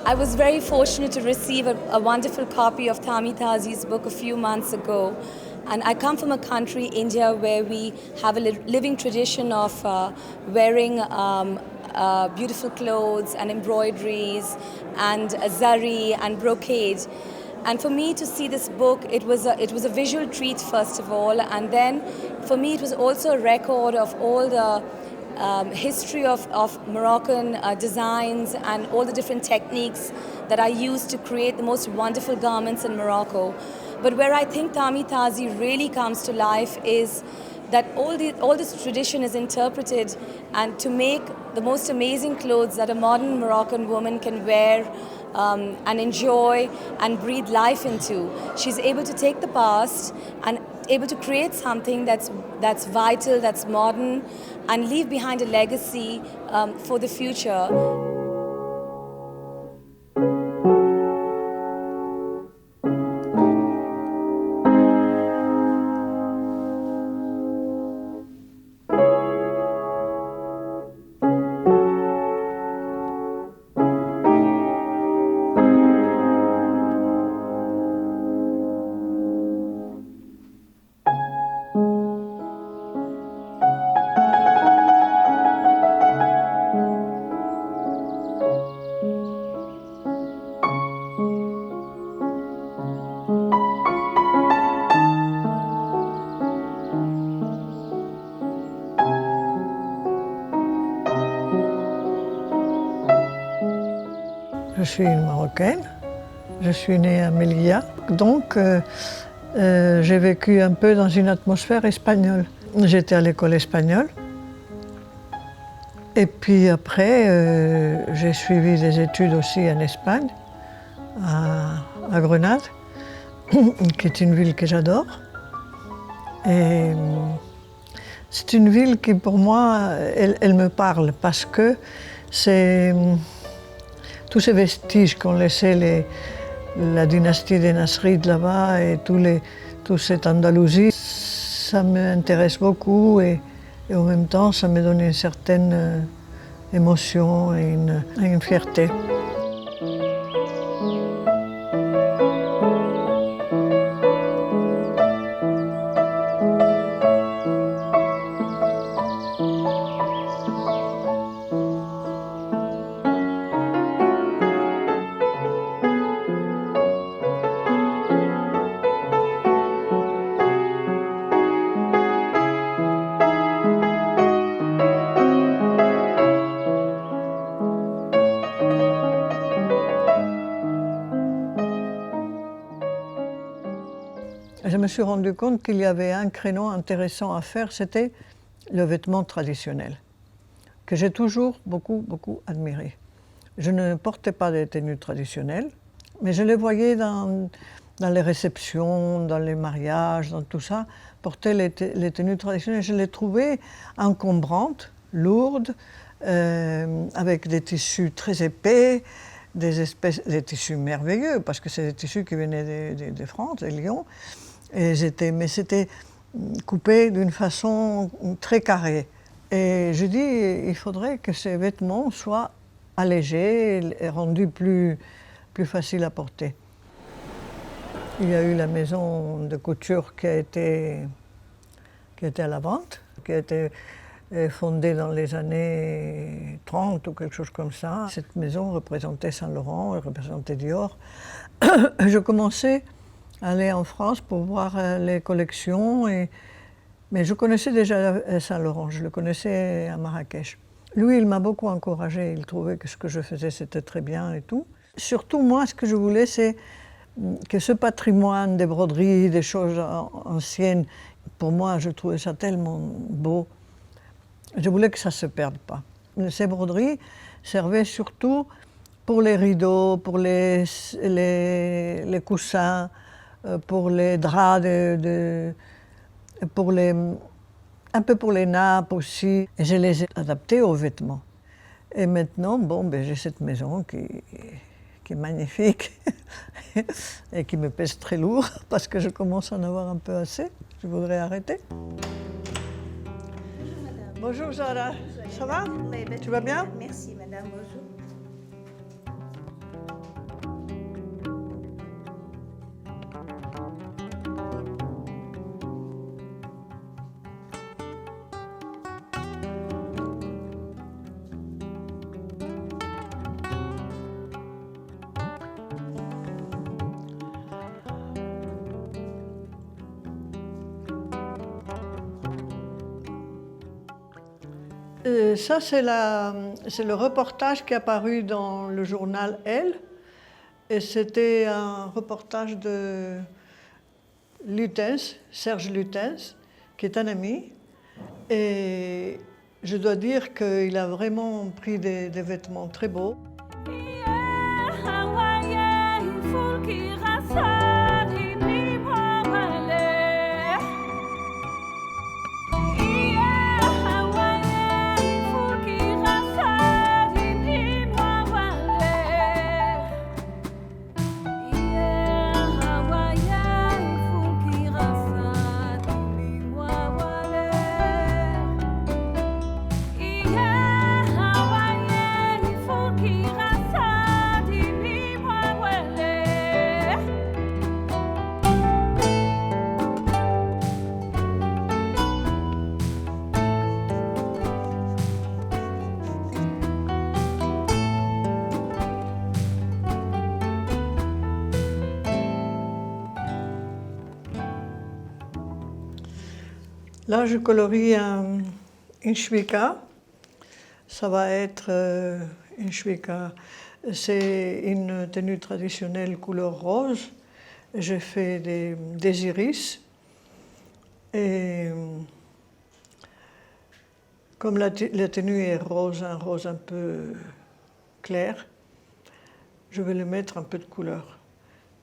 I was very fortunate to receive a wonderful copy of Thami Tazi's book a few months ago. And I come from a country, India, where we have a living tradition of wearing beautiful clothes and embroideries and zari and brocade. And for me to see this book, it was a visual treat first of all, and then for me it was also a record of all the history of Moroccan designs and all the different techniques that I used to create the most wonderful garments in Morocco. But where I think Thami Tazi really comes to life is that all this tradition is interpreted and to make the most amazing clothes that a modern Moroccan woman can wear and enjoy and breathe life into. She's able to take the past and able to create something that's vital, that's modern, and leave behind a legacy for the future. Je suis une Marocaine, je suis née à Melilla, donc j'ai vécu un peu dans une atmosphère espagnole. J'étais à l'école espagnole et puis après j'ai suivi des études aussi en Espagne, à Grenade, qui est une ville que j'adore. Et c'est une ville qui pour moi, elle me parle parce que c'est tous ces vestiges qu'ont laissé la dynastie des Nasrides là-bas et toute cette Andalousie, ça m'intéresse beaucoup et en même temps ça me donne une certaine émotion et une fierté. Je me suis rendu compte qu'il y avait un créneau intéressant à faire, c'était le vêtement traditionnel, que j'ai toujours beaucoup admiré. Je ne portais pas des tenues traditionnelles, mais je les voyais dans les réceptions, dans les mariages, dans tout ça, porter les tenues traditionnelles. Je les trouvais encombrantes, lourdes, avec des tissus très épais, des tissus merveilleux, parce que c'est des tissus qui venaient de France, de Lyon. Mais c'était coupé d'une façon très carrée. Et je dis, il faudrait que ces vêtements soient allégés et rendus plus faciles à porter. Il y a eu la maison de couture qui a été à la vente, qui a été fondée dans les années 30 ou quelque chose comme ça. Cette maison représentait Saint-Laurent, elle représentait Dior. Je commençais à aller en France pour voir les collections, mais je connaissais déjà Saint-Laurent, je le connaissais à Marrakech. Lui, il m'a beaucoup encouragée. Il trouvait que ce que je faisais, c'était très bien et tout. Surtout, moi, ce que je voulais, c'est que ce patrimoine des broderies, des choses anciennes, pour moi, je trouvais ça tellement beau. Je voulais que ça ne se perde pas. Ces broderies servaient surtout pour les rideaux, pour les coussins, pour les draps, un peu pour les nappes aussi. Et je les ai adaptés aux vêtements. Et maintenant, j'ai cette maison qui est magnifique et qui me pèse très lourd parce que je commence à en avoir un peu assez. Je voudrais arrêter. Bonjour Zara, ça va? Tu vas bien? Merci madame, bonjour. Ça, c'est le reportage qui est apparu dans le journal Elle. Et c'était un reportage de Lutens, Serge Lutens, qui est un ami. Et je dois dire qu'il a vraiment pris des vêtements très beaux. Là, je colorie une chouïka. Ça va être une chouïka. C'est une tenue traditionnelle couleur rose. J'ai fait des iris. Et comme la tenue est rose, un rose un peu clair, je vais lui mettre un peu de couleur.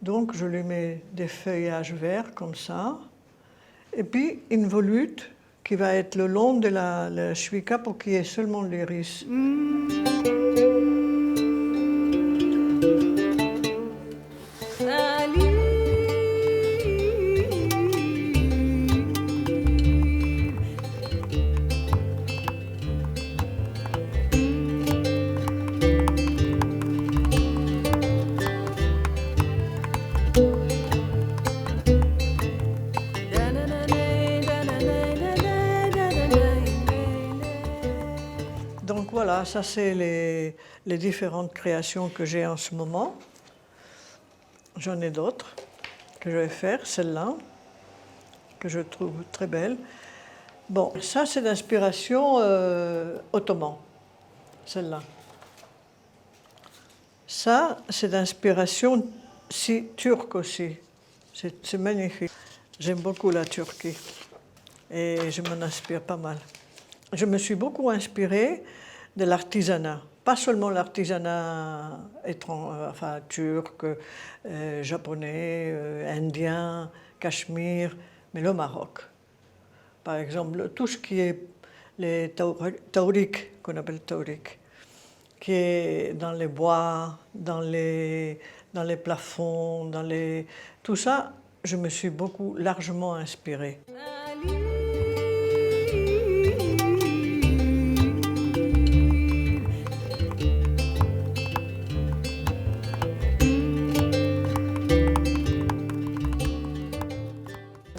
Donc, je lui mets des feuillages verts comme ça. Et puis une volute qui va être le long de la chouïka pour qu'il y ait seulement l'iris. Donc voilà, ça c'est les différentes créations que j'ai en ce moment. J'en ai d'autres que je vais faire, celle-là, que je trouve très belle. Bon, ça c'est d'inspiration ottoman, celle-là. Ça, c'est d'inspiration turque aussi. C'est magnifique. J'aime beaucoup la Turquie et je m'en inspire pas mal. Je me suis beaucoup inspirée de l'artisanat. Pas seulement l'artisanat turc, japonais, indien, cachemire, mais le Maroc. Par exemple, tout ce qui est les taurik, qu'on appelle taurik, qui est dans les bois, dans les plafonds, tout ça, je me suis largement inspirée.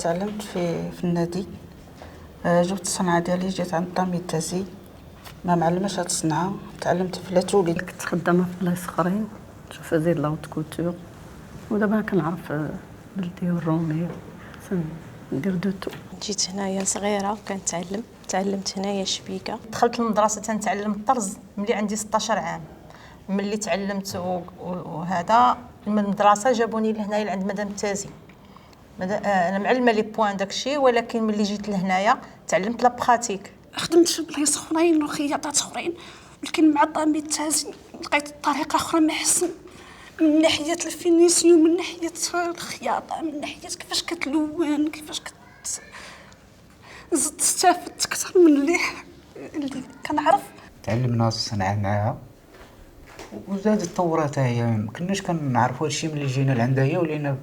تعلمت في النادي. جبت الصنعة ديالي، جيت عند طاميتازي ما معلماش هاد الصنعة، تعلمت في لاتولي. كنت خدامة في بلايص اخرين، فازي لاوت كوتور، ودابا كنعرف بلدي والرومي، ندير دوتو. جيت هنايا صغيرة وكنتعلم تعلمت هنايا شبيكه. دخلت المدرسه تنتعلم الطرز ملي عندي 16 عام. ملي تعلمت وهذا من المدرسه جابوني لهنايا لعند مدام تازي. انا معلمه لي بوان داكشي، ولكن ملي جيت لهنايا تعلمت لا براتيك. خدمت في بلايص اخرين وخياطات اخرين، ولكن مع طامي التازي لقيت طريقه اخرى محسن من ناحيه الفينيسيون، من ناحيه الخياطه، من ناحيه كيفاش كتلون، كيفاش زدت استفدت اكثر من اللي كنعرف. تعلمنا الصنعه معاها وزادت طورات هي. ما كناش كنعرفوا هادشي ملي جينا لعندها هي، ولينا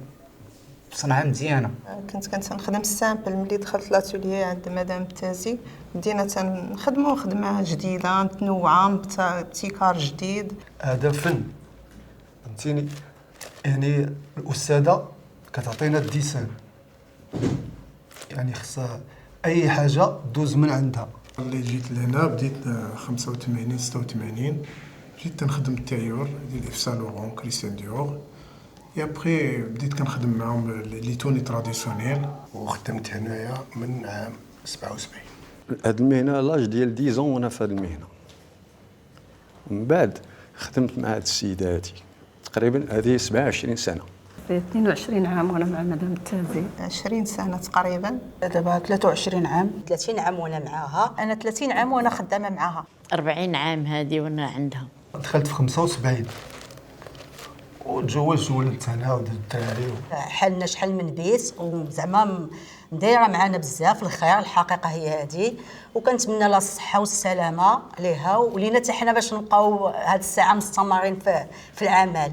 بصنعه مزيانه. كنت تنخدم السامبل. ملي دخلت لاتوليي عند مدام تازي بدينا تنخدموا خدمه جديده متنوعه بابتكار جديد. هذا فن فهمتيني، يعني الاستاذه كتعطينا الديسان، يعني خصها اي حاجه دوز من عندها. اللي جيت لهنا بديت 85 86 بديت تنخدم التايور ديال اف سان لورون كريستيان ديور. ابري بديت كنخدم معاهم لي توني تراديسيونيل، وخدمت هنايا من عام 77. هاد المهنه لاج ديال 10 وانا في هاد المهنه. من بعد خدمت مع هاد السيده هادي تقريبا هذه 27 سنه. 22 عام وانا مع مدام التازي. 20 سنه تقريبا. دابا 23 عام. 30 عام وانا معاها. انا 30 عام وانا خدامه معاها. 40 عام هذه وانا عندها. دخلت في 75 وتزوجت وولدت انا ودرت الدراري. حالنا شحال من بيت وزعما دايره معنا بزاف الخير. الحقيقه هي هذه، وكنتمنى لها الصحه والسلامه عليها ولينا حتى حنا باش نبقاو هاد الساعه مستمرين في العمل.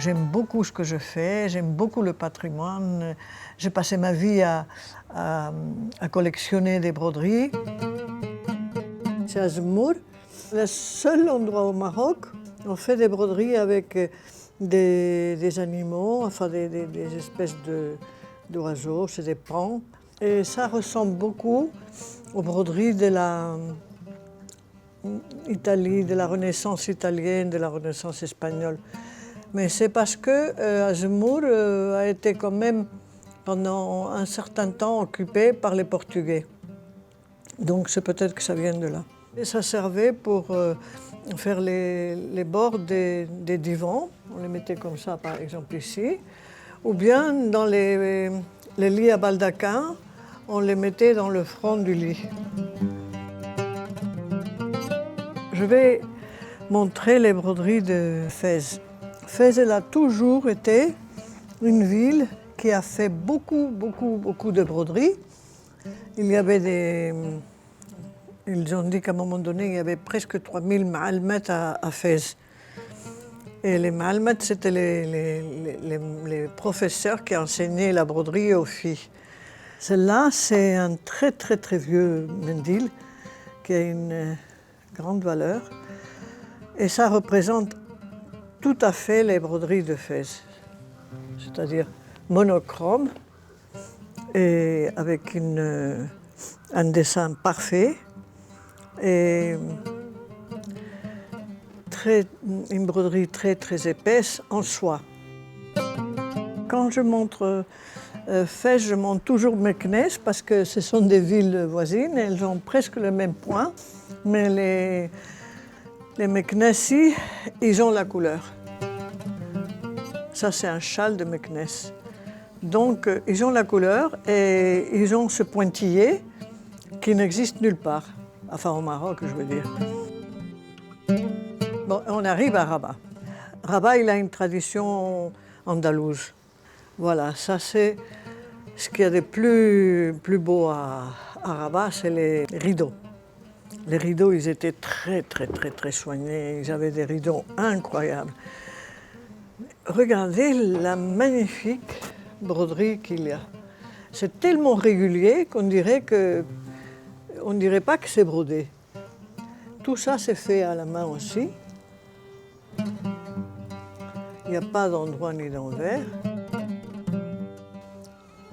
J'aime beaucoup ce que je fais, j'aime beaucoup le patrimoine. J'ai passé ma vie à collectionner des broderies. C'est à Zemmour, le seul endroit au Maroc où on fait des broderies avec des animaux, enfin des espèces d'oiseaux, c'est des pans. Et ça ressemble beaucoup aux broderies de la Italie, de la Renaissance italienne, de la Renaissance espagnole. Mais c'est parce que Zemmour a été quand même pendant un certain temps occupé par les Portugais. Donc c'est peut-être que ça vient de là. Et ça servait pour faire les bords des divans. On les mettait comme ça par exemple ici. Ou bien dans les lits à baldaquin, on les mettait dans le front du lit. Je vais montrer les broderies de Fès. Fès, elle a toujours été une ville qui a fait beaucoup de broderies. Il y avait ils ont dit qu'à un moment donné, il y avait presque 3000 ma'almet à Fès. Et les ma'almet, c'était les professeurs qui enseignaient la broderie aux filles. Celle-là, c'est un très vieux mendil qui a une grande valeur. Et ça représente tout à fait les broderies de Fès, c'est-à-dire monochrome et avec un dessin parfait et une broderie très épaisse en soie. Quand je montre Fès, je montre toujours Meknès parce que ce sont des villes voisines, elles ont presque le même point, mais les Meknessi, ils ont la couleur. Ça, c'est un châle de Meknès. Donc, ils ont la couleur et ils ont ce pointillé qui n'existe nulle part. Enfin, au Maroc, je veux dire. Bon, on arrive à Rabat. Rabat, il a une tradition andalouse. Voilà, ça c'est ce qu'il y a de plus beau à Rabat, c'est les rideaux. Les rideaux, ils étaient très soignés. Ils avaient des rideaux incroyables. Regardez la magnifique broderies qu'il y a. C'est tellement régulier qu'on dirait pas que c'est brodé. Tout ça, c'est fait à la main aussi. Il n'y a pas d'endroit ni d'envers.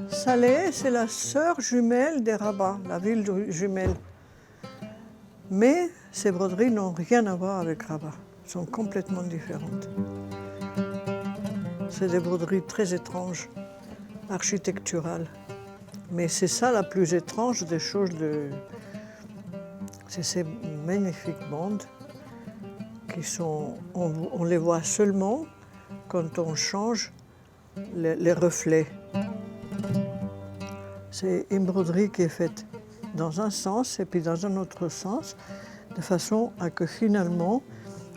Salé, c'est la sœur jumelle des Rabat, la ville jumelle. Mais ces broderies n'ont rien à voir avec Rabat. Elles sont complètement différentes. C'est des broderies très étranges, architecturales. Mais c'est ça la plus étrange des choses. C'est ces magnifiques bandes qui sont... On les voit seulement quand on change les reflets. C'est une broderie qui est faite dans un sens et puis dans un autre sens, de façon à que finalement,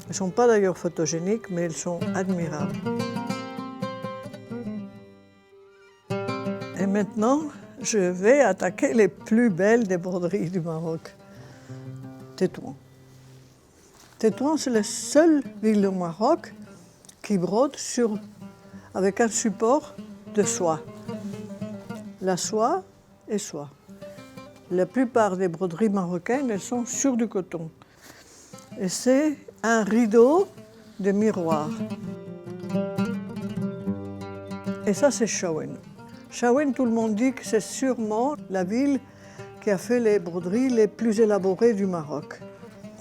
elles ne sont pas d'ailleurs photogéniques, mais elles sont admirables. Et maintenant, je vais attaquer les plus belles des broderies du Maroc. Tétouan. Tétouan, c'est la seule ville au Maroc qui brode avec un support de soie. La soie est soie. La plupart des broderies marocaines, elles sont sur du coton. Et c'est un rideau de miroir. Et ça, c'est Chaouine. Chaouine, tout le monde dit que c'est sûrement la ville qui a fait les broderies les plus élaborées du Maroc.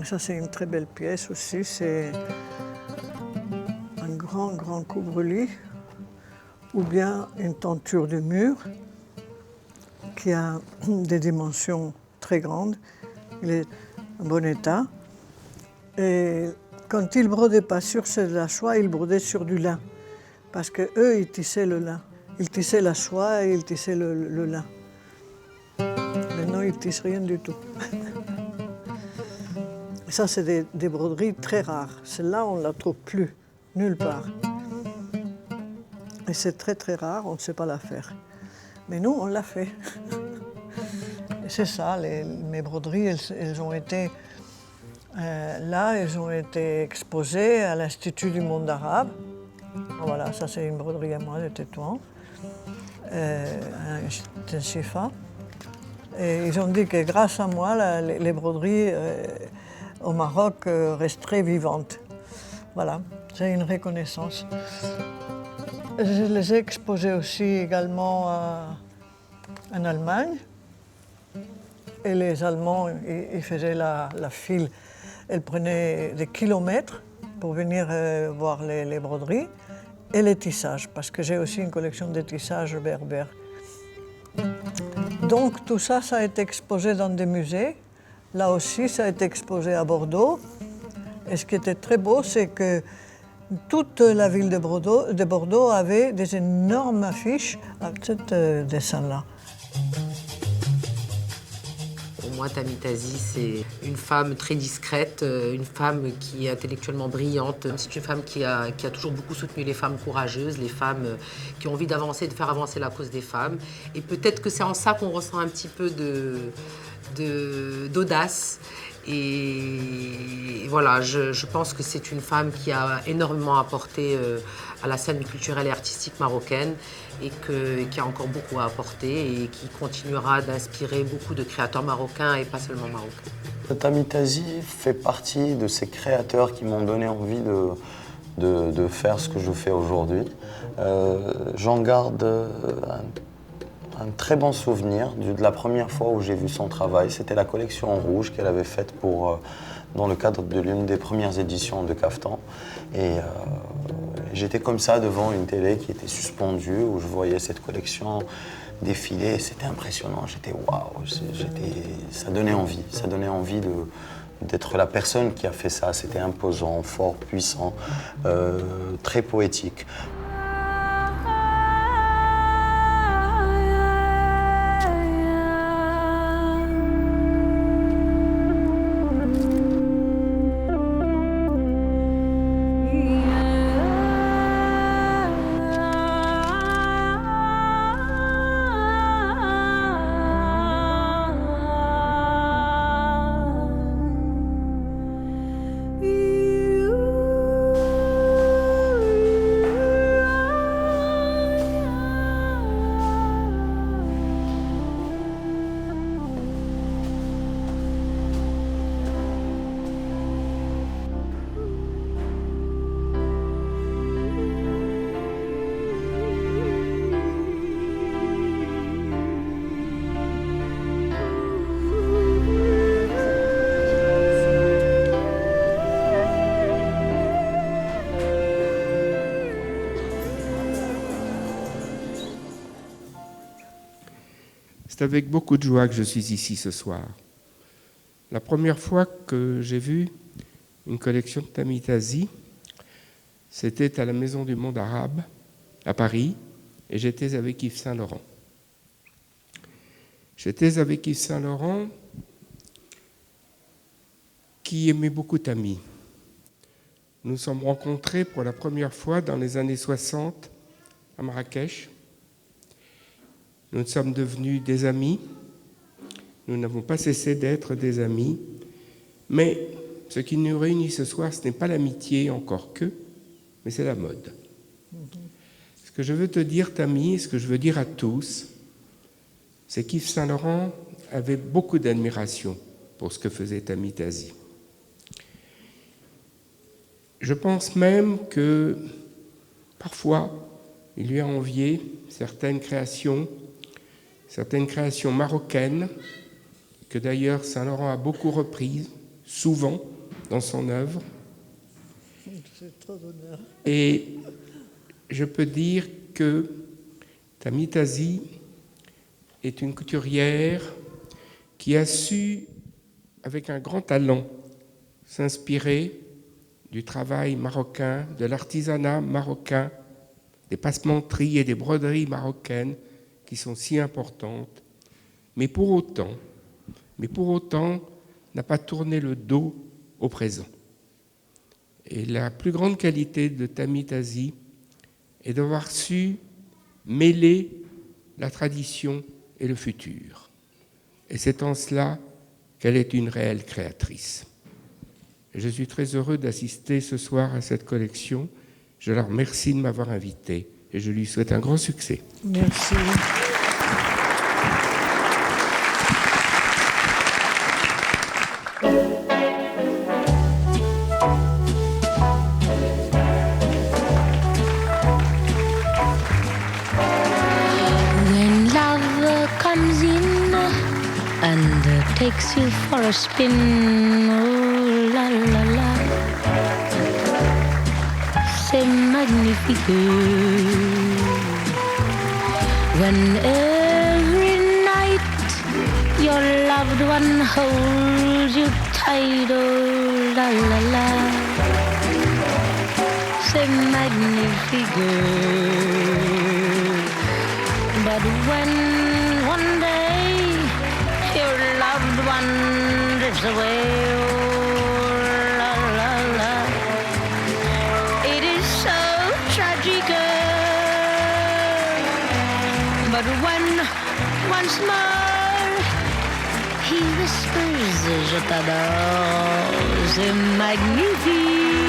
Et ça, c'est une très belle pièce aussi. C'est un grand couvre-lit ou bien une tenture de mur qui a des dimensions très grandes. Il est en bon état. Et quand ils ne brodaient pas sur de la soie, ils brodaient sur du lin. Parce qu'eux, ils tissaient le lin. Ils tissaient la soie et ils tissaient le lin. Maintenant, ils ne tissent rien du tout. Et ça, c'est des broderies très rares. Celle-là, on ne la trouve plus, nulle part. Et c'est très rare, on ne sait pas la faire. Mais nous, on l'a fait. Et c'est ça, mes broderies, elles ont été là, elles ont été exposées à l'Institut du monde arabe. Voilà, ça c'est une broderie à moi de Tétouan, un chifa. Et ils ont dit que grâce à moi, les broderies au Maroc resteraient vivantes. Voilà, c'est une reconnaissance. Je les ai exposées aussi également en Allemagne. Et les Allemands, ils faisaient la file. Elles prenaient des kilomètres pour venir voir les broderies et les tissages, parce que j'ai aussi une collection de tissages berbères. Donc tout ça, ça a été exposé dans des musées. Là aussi, ça a été exposé à Bordeaux. Et ce qui était très beau, c'est que toute la ville de Bordeaux avait des énormes affiches avec ce dessin-là. Pour moi, Tami Tazi, c'est une femme très discrète, une femme qui est intellectuellement brillante. C'est une femme qui a toujours beaucoup soutenu les femmes courageuses, les femmes qui ont envie d'avancer, de faire avancer la cause des femmes. Et peut-être que c'est en ça qu'on ressent un petit peu d'audace. Et voilà, je pense que c'est une femme qui a énormément apporté à la scène culturelle et artistique marocaine et qui a encore beaucoup à apporter et qui continuera d'inspirer beaucoup de créateurs marocains et pas seulement marocains. Tami Tazi fait partie de ces créateurs qui m'ont donné envie de faire ce que je fais aujourd'hui. J'en garde un très bon souvenir de la première fois où j'ai vu son travail. C'était la collection en rouge qu'elle avait faite dans le cadre de l'une des premières éditions de Kaftan. Et j'étais comme ça devant une télé qui était suspendue, où je voyais cette collection défiler. C'était impressionnant. J'étais waouh, ça donnait envie. Ça donnait envie d'être la personne qui a fait ça. C'était imposant, fort, puissant, très poétique. C'est avec beaucoup de joie que je suis ici ce soir. La première fois que j'ai vu une collection de Tami Tazi, c'était à la Maison du Monde Arabe, à Paris, et j'étais avec Yves Saint-Laurent. J'étais avec Yves Saint-Laurent, qui aimait beaucoup Tami. Nous nous sommes rencontrés pour la première fois dans les années 60 à Marrakech. Nous sommes devenus des amis. Nous n'avons pas cessé d'être des amis. Mais ce qui nous réunit ce soir, ce n'est pas l'amitié, encore que, mais c'est la mode. Ce que je veux te dire, Tami, et ce que je veux dire à tous, c'est qu'Yves Saint-Laurent avait beaucoup d'admiration pour ce que faisait Tami Tazi. Je pense même que parfois, il lui a envié certaines créations marocaines, que d'ailleurs Saint-Laurent a beaucoup reprises, souvent dans son œuvre. Et je peux dire que Tami Tazi est une couturière qui a su, avec un grand talent, s'inspirer du travail marocain, de l'artisanat marocain, des passementeries et des broderies marocaines qui sont si importantes, mais pour autant, n'a pas tourné le dos au présent. Et la plus grande qualité de Tami Tazi est d'avoir su mêler la tradition et le futur. Et c'est en cela qu'elle est une réelle créatrice. Et je suis très heureux d'assister ce soir à cette collection. Je la remercie de m'avoir invité et je lui souhaite un grand succès. Merci. When love comes in and takes you for a spin, oh la la la, c'est magnifique. When every night your loved one holds you tight, oh la la la, c'est magnifique. But when one day your loved one drifts away, oh la la la, it is so tragic. But when once more he whispers, je t'adore, c'est magnifique.